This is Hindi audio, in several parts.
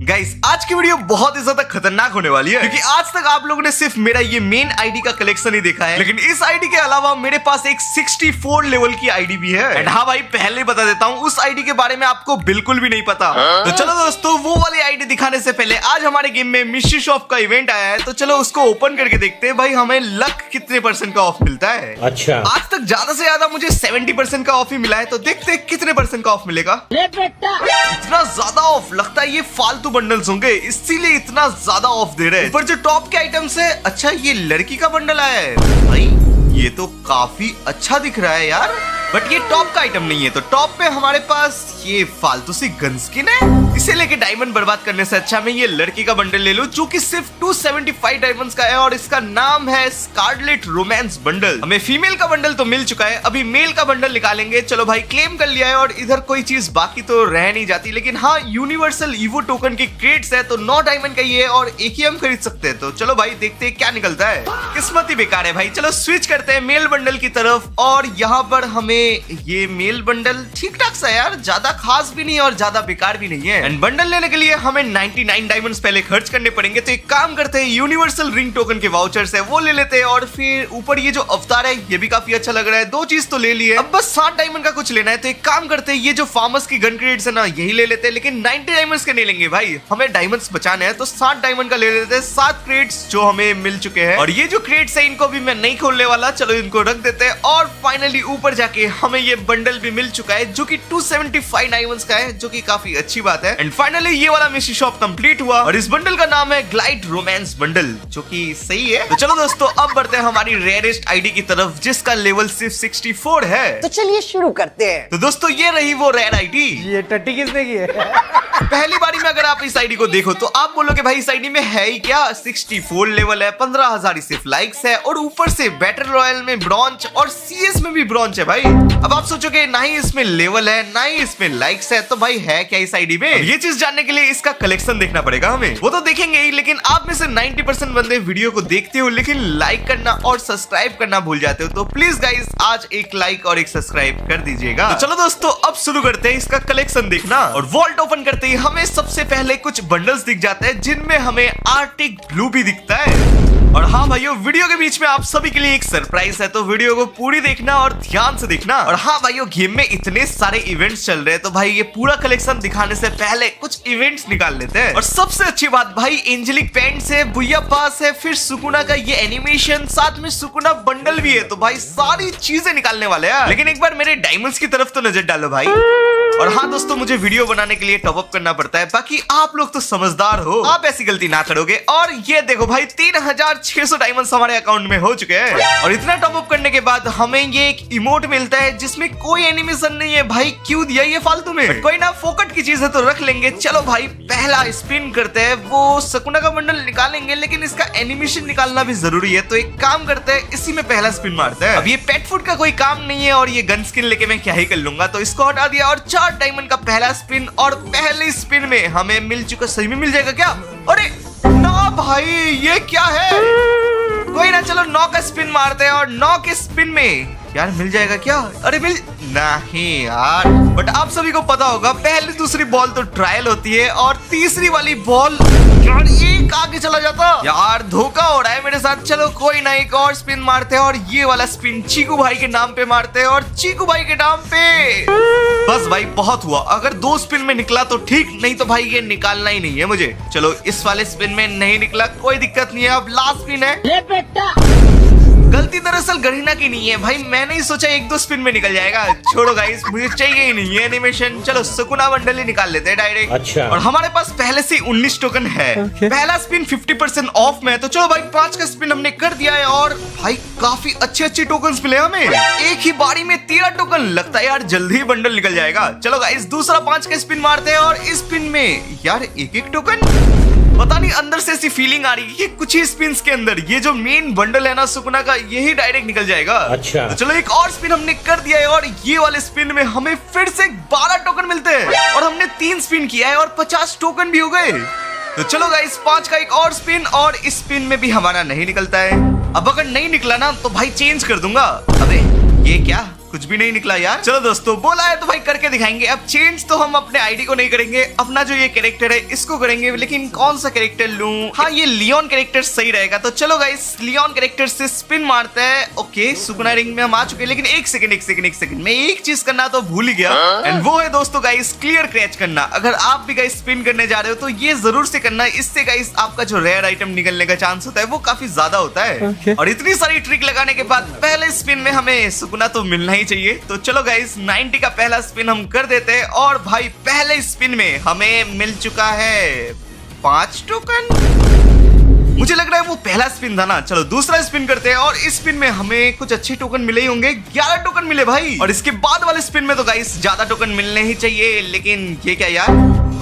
गाइस आज की वीडियो बहुत ही ज्यादा खतरनाक होने वाली है क्योंकि आज तक आप लोगों ने सिर्फ मेरा ये मेन आईडी का कलेक्शन ही देखा है, लेकिन इस आईडी के अलावा मेरे पास एक 64 लेवल की आईडी भी है। एंड हाँ भाई, पहले बता देता हूँ उस आईडी के बारे में आपको बिल्कुल भी नहीं पता। तो चलो दोस्तों, वो वाली आईडी दिखाने से पहले आज हमारे गेम में मिस्ट्री शॉप का इवेंट आया है, तो चलो उसको ओपन करके देखते हैं भाई हमें लक कितने % का ऑफ मिलता है। अच्छा, आज तक ज्यादा से ज्यादा मुझे 70% का ऑफ ही मिला है, तो देखते हैं कितने % का ऑफ मिलेगा। इतना ज्यादा ऑफ, लगता है ये फालतू बंडल्स होंगे इसीलिए इतना ज्यादा ऑफ दे रहे हैं। पर जो टॉप के आइटम्स है, अच्छा ये लड़की का बंडल आया है भाई, ये तो काफी अच्छा दिख रहा है यार, बट ये टॉप का आइटम नहीं है। तो टॉप पे हमारे पास ये फालतू सी गन स्किन है, इसे लेके डायमंड बर्बाद करने से अच्छा मैं ये लड़की का बंडल ले लूं जो कि सिर्फ 275 डायमंड्स का है और इसका नाम है स्कारलेट रोमांस बंडल। हमें फीमेल का बंडल तो मिल चुका है, अभी मेल का बंडल निकालेंगे। चलो भाई, क्लेम कर लिया है और इधर कोई चीज बाकी तो रह नहीं जाती, लेकिन हाँ यूनिवर्सल ईवो टोकन की क्रेट्स है, तो 9 डायमंड का ये है और एक ही हम खरीद सकते हैं। तो चलो भाई देखते हैं क्या निकलता है। किस्मत ही बेकार है भाई। चलो स्विच करते हैं मेल बंडल की तरफ, और यहाँ पर हमें ये मेल बंडल ठीक ठाक सा यार, ज्यादा खास भी नहीं और ज्यादा बेकार भी नहीं है। एंड बंडल लेने के लिए हमें 99 डायमंड्स पहले खर्च करने पड़ेंगे, तो एक काम करते हैं यूनिवर्सल रिंग टोकन के वाउचर्स है वो ले लेते हैं, और फिर ऊपर ये जो अवतार है ये भी काफी अच्छा लग रहा है। 2 चीज तो ले ली है, अब बस 60 डायमंड का कुछ लेना है। तो एक काम करते हैं ये जो फार्मर्स की गन क्रेट्स है ना यही ले लेते हैं, लेकिन 90 डायमंड्स के नहीं लेंगे भाई, हमें डायमंड्स बचाने हैं, तो 60 डायमंड का ले लेते हैं। 7 क्रेट्स जो हमें मिल चुके हैं, और ये जो क्रेट्स है इनको भी मैं नहीं खोलने वाला, चलो इनको रख देते हैं। और फाइनली ऊपर जाके हमें ये बंडल भी मिल चुका है जो कि 275 डायमंड्स का है, जो कि काफी अच्छी बात है। एंड फाइनली ये वाला मिस्ट्री शॉप कंप्लीट हुआ, और इस बंडल का नाम है ग्लाइड रोमांस बंडल, जो कि सही है। तो चलो दोस्तों, अब बढ़ते हैं हमारी रेयरेस्ट आईडी की तरफ जिसका लेवल सिर्फ 64 है। तो चलिए शुरू करते हैं। तो दोस्तों ये रही वो रेयर आईडी। ये टट्टी किसने की है? पहली बारी में अगर आप इस आईडी को देखो तो आप बोलोगे भाई इस आईडी में है ही क्या, 64 लेवल है, 15,000 सिर्फ लाइक्स है, और ऊपर से बैटल रॉयल में ब्रॉन्ज और सीएस में भी ब्रॉन्ज है भाई। अब आप सोचोगे ना ही इसमें लेवल है ना ही इसमें लाइक्स है, तो भाई है क्या इस आईडी में? ये चीज जानने के लिए इसका कलेक्शन देखना पड़ेगा हमें। वो तो देखेंगे ही, लेकिन आप में से 90% बंदे वीडियो को देखते हो लेकिन लाइक करना और सब्सक्राइब करना भूल जाते हो, तो प्लीज गाइस आज एक लाइक और एक सब्सक्राइब कर दीजिएगा। तो चलो दोस्तों, अब शुरू करते हैं इसका कलेक्शन देखना। और वॉल्ट ओपन करते ही हमें सबसे पहले कुछ बंडल्स दिख जाते हैं जिनमें हमें आर्टिक ब्लू भी दिखता है। और हाँ भाइयों, वीडियो के बीच में आप सभी के लिए एक सरप्राइज है, तो वीडियो को पूरी देखना और ध्यान से देखना। और हाँ भाइयों, गेम में इतने सारे इवेंट्स चल रहे हैं, तो भाई ये पूरा कलेक्शन दिखाने से पहले कुछ इवेंट्स निकाल लेते हैं। और सबसे अच्छी बात भाई, एंजेलिक पेंट्स है, बुया पास है, फिर सुकुना का ये एनिमेशन, साथ में सुकुना बंडल भी है, तो भाई सारी चीजें निकालने वाले हैं। लेकिन एक बार मेरे डायमंड्स की तरफ तो नजर डालो भाई। और हाँ दोस्तों, मुझे वीडियो बनाने के लिए टॉप अप करना पड़ता है, बाकी आप लोग तो समझदार हो, आप ऐसी गलती ना करोगे। और ये देखो भाई, 3600 डायमंड्स हमारे अकाउंट में हो चुके हैं। और इतना टॉप अप करने के बाद हमें ये एक इमोट मिलता है जिसमें कोई एनिमेशन नहीं है भाई, क्यों दिया ये फालतू में? कोई ना, फोकट की चीज है तो रख लेंगे। चलो भाई पहला स्पिन करते हैं, वो सकुना का बंडल निकालेंगे, लेकिन इसका एनिमेशन निकालना भी जरूरी है, तो एक काम करते हैं इसी में पहला स्पिन मारते हैं। अब ये पेट फूड का कोई काम नहीं है और ये गन स्किन लेके मैं क्या ही कर लूंगा, तो इसको हटा दिया। और 4 डायमंड का पहला स्पिन, और पहले स्पिन में हमें मिल चुका। सही में मिल जाएगा क्या? अरे ना भाई, ये क्या है? कोई ना, चलो 9 का स्पिन मारते हैं, और 9 के स्पिन में यार मिल जाएगा क्या? अरे मिल नहीं यार। बट आप सभी को पता होगा पहली दूसरी बॉल तो ट्रायल होती है, और तीसरी वाली बॉल यार एक आगे चला जाता यार, धोखा हो रहा है मेरे साथ। चलो कोई ना, एक और स्पिन मारते हैं, और ये वाला स्पिन चीकू भाई के नाम पे मारते हैं, और चीकू भाई के नाम पे। बस भाई बहुत हुआ, अगर 2 स्पिन में निकला तो ठीक, नहीं तो भाई ये निकालना ही नहीं है मुझे। चलो इस वाले स्पिन में नहीं निकला, कोई दिक्कत नहीं है, अब लास्ट स्पिन है। गलती दरअसल गरीना की नहीं है भाई, मैंने ही सोचा 1-2 स्पिन में निकल जाएगा। छोड़ो गाइस, मुझे चाहिए ही नहीं है एनिमेशन। चलो सुकुना बंडल ही निकाल लेते हैं डायरेक्ट। अच्छा, और हमारे पास पहले से 19 टोकन है। पहला स्पिन 50% ऑफ में है, तो चलो भाई 5 का स्पिन हमने कर दिया है, और भाई काफी अच्छे टोकन मिले हमें। एक ही बारी में 13 टोकन, लगता है यार जल्दी ही बंडल निकल जाएगा। चलो गाइस दूसरा 5 का स्पिन मारते हैं, और इस स्पिन में यार एक टोकन। पता नहीं अंदर से ऐसी फीलिंग आ रही है कि कुछ ही स्पिन्स के अंदर ये जो मेन बंडल है ना सुकुना का, यही डायरेक्ट निकल जाएगा। अच्छा, तो चलो एक और स्पिन हमने कर दिया है, और ये वाले स्पिन में हमें फिर से 12 टोकन मिलते हैं, और हमने 3 स्पिन किया है और 50 टोकन भी हो गए। तो चलो गाइस 5 का एक और स्पिन, और इस स्पिन में भी हमारा नहीं निकलता है। अब अगर नहीं निकला ना तो भाई चेंज कर दूंगा। अबे ये क्या, कुछ भी नहीं निकला यार। चलो दोस्तों, बोला है तो भाई करके दिखाएंगे। अब चेंज तो हम अपने आईडी को नहीं करेंगे, अपना जो ये कैरेक्टर है इसको करेंगे। लेकिन कौन सा कैरेक्टर लूं? हाँ, ये लियोन कैरेक्टर सही रहेगा। तो चलो गाइस, लियोन कैरेक्टर से स्पिन मारते हैं। ओके, सुकुना रिंग में हम आ चुके हैं, लेकिन एक सेकंड मैं एक चीज करना तो भूल ही गया, एंड वो है दोस्तों गाइस क्लियर क्रैच करना। अगर आप भी गाइस स्पिन करने जा रहे हो तो ये जरूर से करना, इससे गाइस आपका जो रेयर आइटम निकलने का चांस होता है वो काफी ज्यादा होता है। और इतनी सारी ट्रिक लगाने के बाद पहले स्पिन में हमें सुकुना तो मिलना ही चाहिए। तो चलो गाइस, 90 का पहला स्पिन हम कर देते हैं, और भाई पहले स्पिन में हमें मिल चुका है 5 टोकन। मुझे लग रहा है वो पहला स्पिन था ना। चलो दूसरा स्पिन करते हैं, और इस स्पिन में हमें कुछ अच्छे टोकन मिले ही होंगे। 11 टोकन मिले भाई। और इसके बाद वाले स्पिन में तो गाइस ज्यादा टोकन मिलने ही चाहिए, लेकिन ये क्या यार,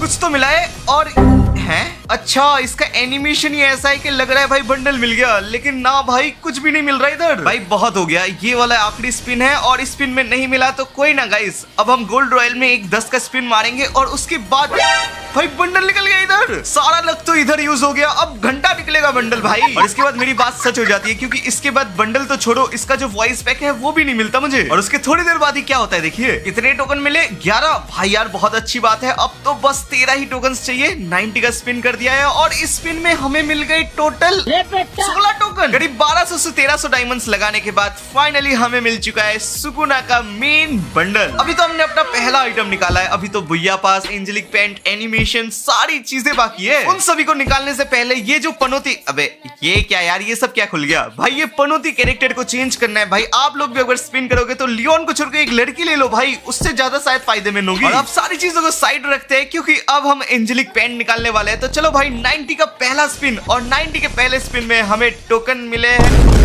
कुछ तो मिला है। और है अच्छा, इसका एनिमेशन ही ऐसा है कि लग रहा है भाई बंडल मिल गया, लेकिन ना भाई कुछ भी नहीं मिल रहा इधर। भाई बहुत हो गया, ये वाला आखिरी स्पिन है, और इस स्पिन में नहीं मिला तो कोई ना गाइस। अब हम गोल्ड रॉयल में एक 10 का स्पिन मारेंगे, और उसके बाद भाई बंडल निकल गया इधर। सारा लक तो इधर यूज हो गया, अब घंटा निकलेगा बंडल भाई। और इसके बाद मेरी बात सच हो जाती है, क्योंकि इसके बाद बंडल तो छोड़ो, इसका जो वॉइस पैक है वो भी नहीं मिलता मुझे। और उसके थोड़ी देर बाद ही क्या होता है, देखिए कितने टोकन मिले, 11। भाई यार बहुत अच्छी बात है। अब तो बस 13 ही टोकन चाहिए। 90 का स्पिन कर दिया है, और इस स्पिन में हमें मिल गए टोटल 16 टोकन। करीब 1200 से 1300 डायमंड्स लगाने के बाद फाइनली हमें मिल चुका है सुकुना का मेन बंडल। अभी तो हमने अपना पहला आइटम निकाला है, अभी तो बुया पास, एंजेलिक पेंट, एनिमेशन, सारी चीजें बाकी है। उन सभी को निकालने से पहले ये जो पनौती, अबे ये क्या यार, ये सब क्या खुल गया भाई? ये पनौती कैरेक्टर को चेंज करना है भाई। आप लोग भी अगर स्पिन करोगे तो लियोन को छोड़ के एक लड़की ले लो भाई, उससे ज्यादा शायद फायदेमंद होगी। और अब सारी चीजों को साइड रखते हैं, क्योंकि अब हम एंजेलिक पेंट निकालने वाले हैं। तो चलो भाई, 90 का पहला स्पिन, और 90 के पहले स्पिन में हमें टोकन मिले हैं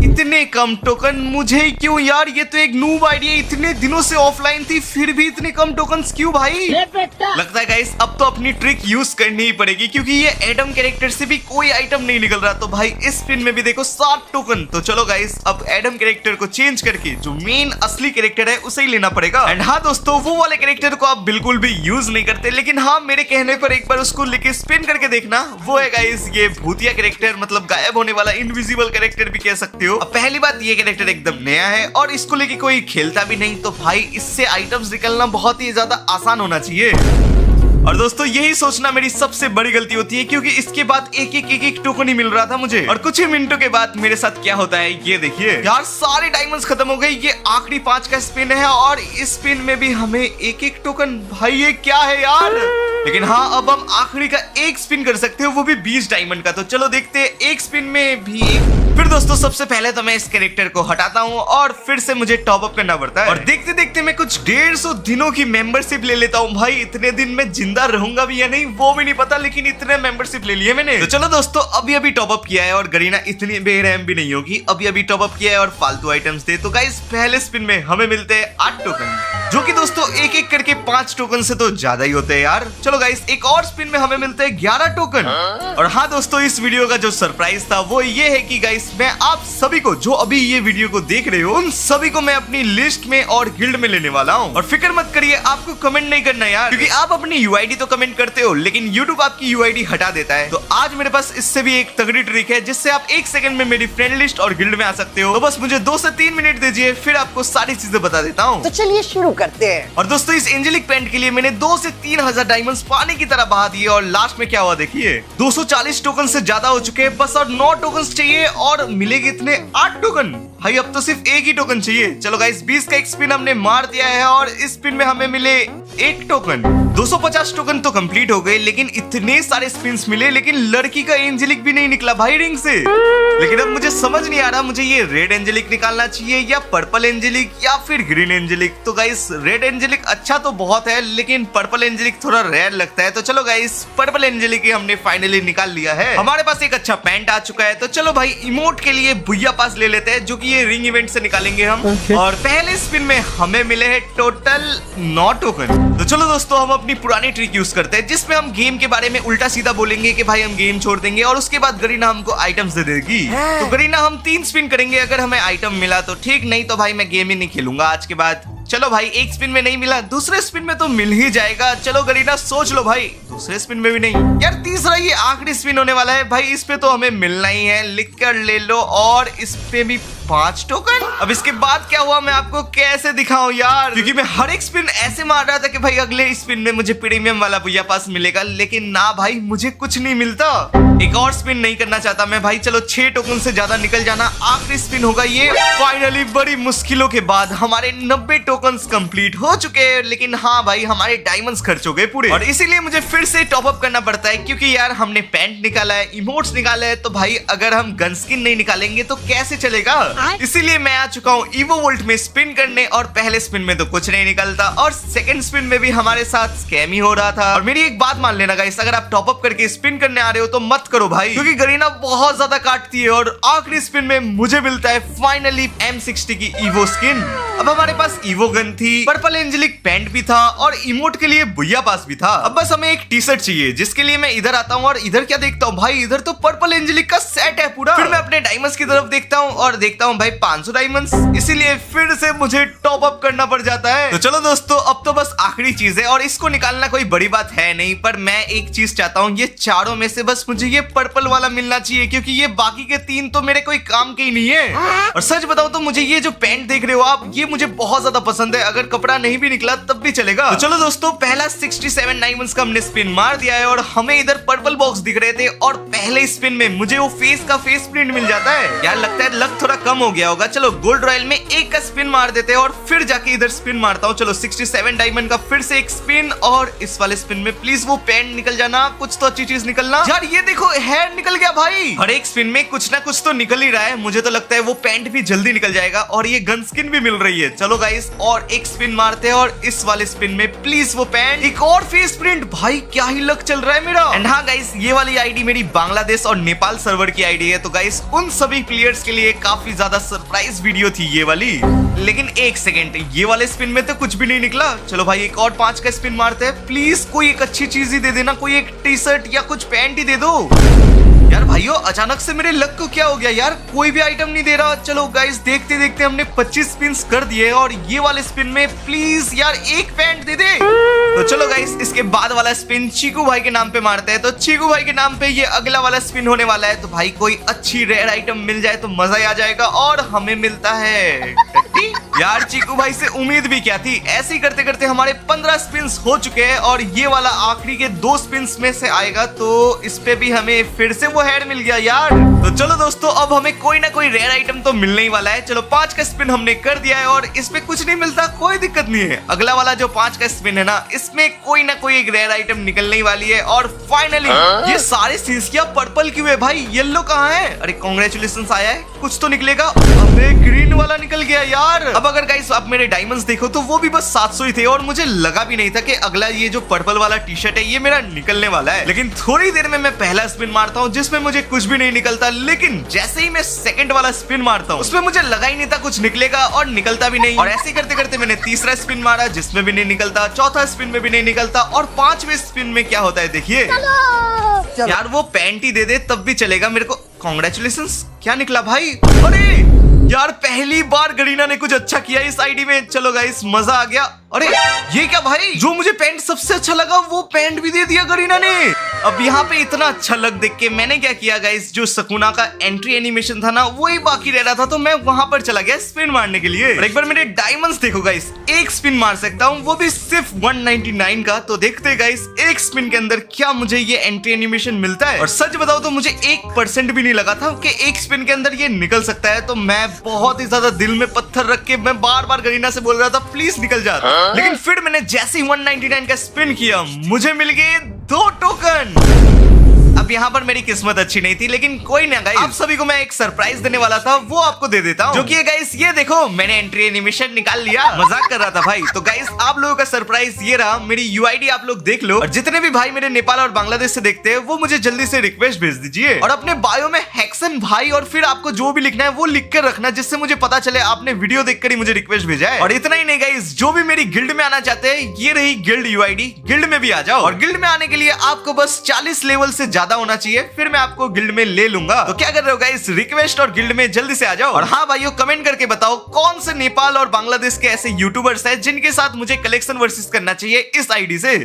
इतने कम टोकन। मुझे क्यों यार, ये तो एक नूब आइडिया, इतने दिनों से ऑफलाइन थी फिर भी इतने कम टोकन्स क्यों भाई? लगता है गाइस अब तो अपनी ट्रिक यूज करनी ही पड़ेगी, क्योंकि ये एडम कैरेक्टर से भी कोई आइटम नहीं निकल रहा। तो भाई इस स्पिन में भी देखो 7 टोकन। तो चलो गाइस, अब एडम कैरेक्टर को चेंज करके जो मेन असली कैरेक्टर है उसे ही लेना पड़ेगा। एंड हाँ दोस्तों, वो वाले कैरेक्टर को आप बिल्कुल भी यूज नहीं करते, लेकिन हाँ मेरे कहने पर एक बार उसको लेके स्पिन करके देखना। वो है गाइस ये भूतिया कैरेक्टर, मतलब गायब होने वाला इनविजिबल कैरेक्टर भी कह सकते हो। पहली बात, ये कैरेक्टर एकदम नया है, और इसको लेके कोई खेलता भी नहीं, तो भाई इससे आइटम्स निकलना बहुत ही ज्यादा आसान होना चाहिए। और दोस्तों यही सोचना मेरी सबसे बड़ी गलती होती है, क्योंकि इसके बाद एक टोकन ही मिल रहा था मुझे। और कुछ ही मिनटों के बाद मेरे साथ क्या होता है ये देखिए यार, सारे डायमंड्स खत्म हो गए। ये आखिरी 5 का स्पिन है, और इस स्पिन में भी हमें एक टोकन। भाई ये क्या है यार? लेकिन हाँ, अब हम आखिरी का एक स्पिन कर सकते हो, वो भी 20 डायमंड का। तो चलो देखते हैं, एक स्पिन में भी फिर दोस्तों सबसे पहले तो मैं इस कैरेक्टर को हटाता हूँ, और फिर से मुझे टॉप अप करना पड़ता है। और देखते देखते मैं कुछ 150 दिनों की मेंबरशिप ले लेता हूँ। भाई इतने दिन में जिंदा रहूंगा भी या नहीं वो भी नहीं पता, लेकिन इतने मेंबरशिप ले लिए मैंने। तो चलो दोस्तों, अभी टॉप अप किया है, और गरीना इतनी बेरहम भी नहीं होगी। अभी टॉप अप किया है और फालतू आइटम्स दे। तो गाइस पहले स्पिन में हमें मिलते हैं 8 टोकन, जो कि दोस्तों एक करके 5 टोकन से तो ज्यादा ही होते हैं यार। चलो गाइस, एक और स्पिन में हमें मिलते हैं 11 टोकन। और हाँ दोस्तों, इस वीडियो का जो सरप्राइज था वो ये है कि गाइस मैं आप सभी को, जो अभी ये वीडियो को देख रहे हो, उन सभी को मैं अपनी लिस्ट में और गिल्ड में लेने वाला हूँ। और फिक्र मत करिए, आपको कमेंट नहीं करना यार, क्योंकि आप अपनी यूआईडी तो कमेंट करते हो, लेकिन यूट्यूब आपकी यूआईडी हटा देता है। तो आज मेरे पास इससे भी एक तगड़ी ट्रिक है, जिससे आप 1 सेकंड में मेरी फ्रेंड लिस्ट और गिल्ड में आ सकते हो। तो बस मुझे 2 से 3 मिनट दीजिए, फिर आपको सारी चीजें बता देता हूँ। तो चलिए शुरू करते हैं। और दोस्तों इस एंजेलिक पेंट के लिए मैंने 2 से 3000 डायमंड्स पानी की तरह बहा दिए, और लास्ट में क्या हुआ देखिए, 240 टोकन से ज्यादा हो चुके हैं बस, और 9 टोकन चाहिए, और मिलेगी इतने 8 टोकन। भाई अब तो सिर्फ एक ही टोकन चाहिए। चलो गाइस, 20 का एक स्पिन हमने मार दिया है, और इस स्पिन में हमें मिले 1 टोकन। 250 टोकन तो कंप्लीट हो गए, लेकिन इतने सारे स्पिन्स मिले, लेकिन लड़की का एंजेलिक भी नहीं निकला भाई रिंग से। लेकिन अब मुझे समझ नहीं आ रहा, मुझे ये रेड एंजेलिक निकालना चाहिए या पर्पल एंजेलिक या फिर ग्रीन एंजेलिक। तो गाइस रेड एंजेलिक अच्छा तो बहुत है, लेकिन पर्पल एंजेलिक थोड़ा रेयर लगता है। तो चलो गाइस, पर्पल एंजेलिक ही हमने फाइनली निकाल लिया है। हमारे पास एक अच्छा पैंट आ चुका है। तो चलो भाई, इमोट के लिए बुया पास ले लेते हैं, जो कि ये रिंग इवेंट से निकालेंगे हम। और पहले स्पिन में हमें मिले हैं टोटल 9 टोकन। तो चलो दोस्तों, हम अपनी पुरानी ट्रिक यूज करते हैं, जिसमें हम गेम के बारे में उल्टा सीधा बोलेंगे कि भाई हम गेम छोड़ देंगे, और उसके बाद गरीना हमको आइटम्स दे देगी। तो गरीना हम 3 स्पिन करेंगे, अगर हमें आइटम मिला तो ठीक, नहीं तो भाई मैं गेम ही नहीं खेलूंगा आज के बाद। चलो भाई, एक स्पिन में नहीं मिला, दूसरे स्पिन में तो मिल ही जाएगा। चलो गरीना सोच लो भाई, दूसरे स्पिन में भी नहीं यार, तीसरा ये आखिरी स्पिन होने वाला है भाई, इस पे तो हमें मिलना ही है, लिख कर ले लो। और इस पे भी 5 टोकन। अब इसके बाद क्या हुआ मैं आपको कैसे दिखाऊं यार, क्योंकि मैं हर एक स्पिन ऐसे मार रहा था कि भाई अगले स्पिन में मुझे प्रीमियम वाला भैया पास मिलेगा, लेकिन ना भाई मुझे कुछ नहीं मिलता। एक और स्पिन नहीं करना चाहता मैं भाई, चलो 6 टोकन से ज्यादा निकल जाना, आखिरी स्पिन होगा ये। फाइनली बड़ी मुश्किलों के बाद हमारे 90 टोकन्स कंप्लीट हो चुके हैं, लेकिन हाँ भाई हमारे डायमंड्स खर्च हो गए पूरे, और इसीलिए मुझे फिर से टॉप अप करना पड़ता है, क्योंकि यार हमने पैंट निकाला है, इमोट्स निकाला है, तो भाई अगर हम गन स्किन नहीं निकालेंगे तो कैसे चलेगा। इसीलिए मैं आ चुका हूँ ईवो वोल्ट में स्पिन करने, और पहले स्पिन में तो कुछ नहीं निकलता, और सेकंड स्पिन में भी हमारे साथ स्कैम ही हो रहा था। और मेरी एक बात मान लेना गाइस, अगर आप टॉप अप करके स्पिन करने आ रहे हो तो मत करो भाई, क्योंकि गरीना बहुत ज्यादा काटती है, और आखिरी स्पिन में मुझे मिलता है फाइनली M60 की ईवो स्किन। अब हमारे पास ईवो गन थी, पर्पल एंजेलिक पैंट भी था, और इमोट के लिए भैया पास भी था। अब बस हमें एक टी शर्ट चाहिए, जिसके लिए मैं इधर आता हूँ, और इधर क्या देखता हूँ भाई, इधर तो पर्पल एंजेलिक का सेट है पूरा। फिर मैं अपने डायमंड्स की तरफ देखता हूँ, और देखता हूँ भाई 500 डायमंड्स, इसीलिए फिर से मुझे टॉप अप करना पड़ जाता है। तो चलो दोस्तों, अब तो बस आखिरी चीज है, और इसको निकालना कोई बड़ी बात है नहीं, पर मैं एक चीज चाहता हूँ, ये चारों में से बस मुझे ये पर्पल वाला मिलना चाहिए, क्योंकि ये बाकी के 3 तो मेरे कोई काम के ही नहीं है। और सच बताओ तो मुझे ये जो पैंट देख रहे हो आप, ये मुझे बहुत ज्यादा पसंद है, अगर कपड़ा नहीं भी निकला तब भी चलेगा। तो चलो दोस्तों, पहला 67 डायमंड्स का हमने स्पिन मार दिया है, और हमें इधर पर्पल बॉक्स दिख रहे थे, और पहले स्पिन में मुझे वो फेस का फेस प्रिंट मिल जाता है। यार लगता है लक थोड़ा कम हो गया होगा, चलो गोल्ड रॉयल में एक का स्पिन मार देते हैं, और फिर जाके इधर स्पिन मारता हूँ। चलो 67 डायमंड का फिर से एक स्पिन, और इस वाले स्पिन में प्लीज वो पैंट निकल जाना, कुछ तो अच्छी चीज निकलना। यार ये देखो हेयर निकल गया भाई, हर एक स्पिन में कुछ ना कुछ तो निकल ही रहा है, मुझे तो लगता है वो पैंट भी जल्दी निकल जाएगा, और ये गन स्किन भी मिल रही है। चलो गाइस, और एक स्पिन मारते हैं, और इस वाले स्पिन में प्लीज वो पैंट, एक और फेस प्रिंट, भाई क्या ही लक चल रहा है मेरा। एंड हाँ गाइस, ये वाली आईडी मेरी बांग्लादेश और नेपाल सर्वर की आईडी है, तो गाइस उन सभी प्लेयर्स के लिए काफी ज्यादा सरप्राइज वीडियो थी ये वाली। लेकिन एक सेकेंड, ये वाले स्पिन में तो कुछ भी नहीं निकला। चलो भाई एक और 5 का स्पिन मारते हैं, प्लीज कोई एक अच्छी चीज ही दे देना, कोई एक टी शर्ट या कुछ पैंट ही दे दो। यार भाइयों, अचानक से मेरे लक को क्या हो गया यार, कोई भी आइटम नहीं दे रहा। चलो गाइस, देखते देखते हमने 25 स्पिन्स कर दिए, और ये वाले स्पिन में प्लीज यार एक पैंट दे दे। तो चलो गाइस, इसके बाद वाला स्पिन चीकू भाई के नाम पे मारते हैं, तो चीकू भाई के नाम पे ये अगला वाला स्पिन होने वाला है। तो भाई कोई अच्छी रेयर आइटम मिल जाए तो मजा ही आ जाएगा, और हमें मिलता है टट्टी। यार चीकू भाई से उम्मीद भी क्या थी, ऐसे ही करते करते हमारे 15 स्पिन्स हो चुके हैं, और ये वाला आखिरी के 2 स्पिन्स में से आएगा, तो इस पे भी हमें फिर से वो हेड मिल गया यार। तो चलो दोस्तों, अब हमें कोई ना कोई रेयर आइटम तो मिलने ही वाला है। चलो 5 का स्पिन हमने कर दिया है, और इस पे कुछ नहीं मिलता, कोई दिक्कत नहीं है। अगला वाला जो 5 का स्पिन है ना, इसमें कोई ना कोई एक रेयर आइटम निकलने ही वाली है। और फाइनली ये सारे सीन्स पर्पल क्यों है भाई, येलो कहाँ है? अरे कांग्रेचुलेशंस आया है, कुछ तो निकलेगा। अबे ग्रीन वाला निकल गया यार। अब अगर गाइस आप मेरे डायमंड्स देखो तो वो भी बस 700 ही थे, और मुझे लगा भी नहीं था कि अगला ये जो पर्पल वाला टी शर्ट है ये मेरा निकलने वाला है। लेकिन थोड़ी देर में मैं पहला स्पिन मारता हूँ, जिसमें मुझे कुछ भी नहीं निकलता, लेकिन जैसे ही मैं सेकंड वाला स्पिन मारता हूँ, उसमें मुझे लगा ही नहीं था कुछ निकलेगा, और निकलता भी नहीं। और ऐसे करते करते मैंने तीसरा स्पिन मारा, जिसमें भी नहीं निकलता, चौथा स्पिन में भी नहीं निकलता, और 5वें स्पिन में क्या होता है देखिए। यार वो पैंट ही दे दे तब भी चलेगा मेरे को। कांग्रेचुलेशंस, क्या निकला भाई? अरे यार पहली बार गरीना ने कुछ अच्छा किया इस आईडी में। चलो गाइस, मजा आ गया। अरे ये क्या भाई, जो मुझे पैंट सबसे अच्छा लगा वो पैंट भी दे दिया गरीना ने। अब यहाँ पे इतना अच्छा लग देख के मैंने क्या किया गाइस, जो सकुना का एंट्री एनिमेशन था ना, वही बाकी रह रहा था, तो मैं वहां पर चला गया स्पिन मारने के लिए। और एक बार मेरे डायमंड्स देखो गाइस, एक स्पिन मार सकता हूँ, वो भी सिर्फ 199 का। तो देखते गाइस, एक स्पिन के अंदर क्या मुझे ये एंट्री एनिमेशन मिलता है। और सच बताओ तो मुझे 1% भी नहीं लगा था कि एक स्पिन के अंदर ये निकल सकता है। तो मैं बहुत ही ज्यादा दिल में पत्थर रख के मैं बार बार गरीना से बोल रहा था प्लीज निकल जा। लेकिन फिर मैंने जैसे ही 199 का स्पिन किया, मुझे मिल गए 2 टोकन। अब यहाँ पर मेरी किस्मत अच्छी नहीं थी, लेकिन कोई ना गाइस, आप सभी को मैं एक सरप्राइज देने वाला था, वो आपको दे देता हूँ। जो कि गाइस ये देखो, मैंने एंट्री एनिमेशन निकाल लिया। मजाक कर रहा था भाई। तो गाइस आप लोगों का सरप्राइज ये रहा, मेरी यूआईडी आप लोग देख लो, और जितने भी भाई मेरे नेपाल और बांग्लादेश से देखते हैं वो मुझे जल्दी से रिक्वेस्ट भेज दीजिए, और अपने बायो में हेक्सन भाई और फिर आपको जो भी लिखना है वो लिख कर रखना, जिससे मुझे पता चले आपने वीडियो देखकर ही मुझे रिक्वेस्ट भेजा है। और इतना ही नहीं गाइस, जो भी मेरी गिल्ड में आना चाहते हैं, ये रही गिल्ड यूआईडी, गिल्ड में भी आ जाओ। और गिल्ड में आने के लिए आपको बस 40 लेवल से ज्यादा होना चाहिए, फिर मैं आपको गिल्ड में ले लूंगा। तो क्या कर रहे हो गाइस, रिक्वेस्ट और गिल्ड में जल्दी से आ जाओ। और हाँ भाइयों, कमेंट करके बताओ कौन से नेपाल और बांग्लादेश के ऐसे यूट्यूबर्स हैं जिनके साथ मुझे कलेक्शन वर्सेस करना चाहिए इस आईडी से।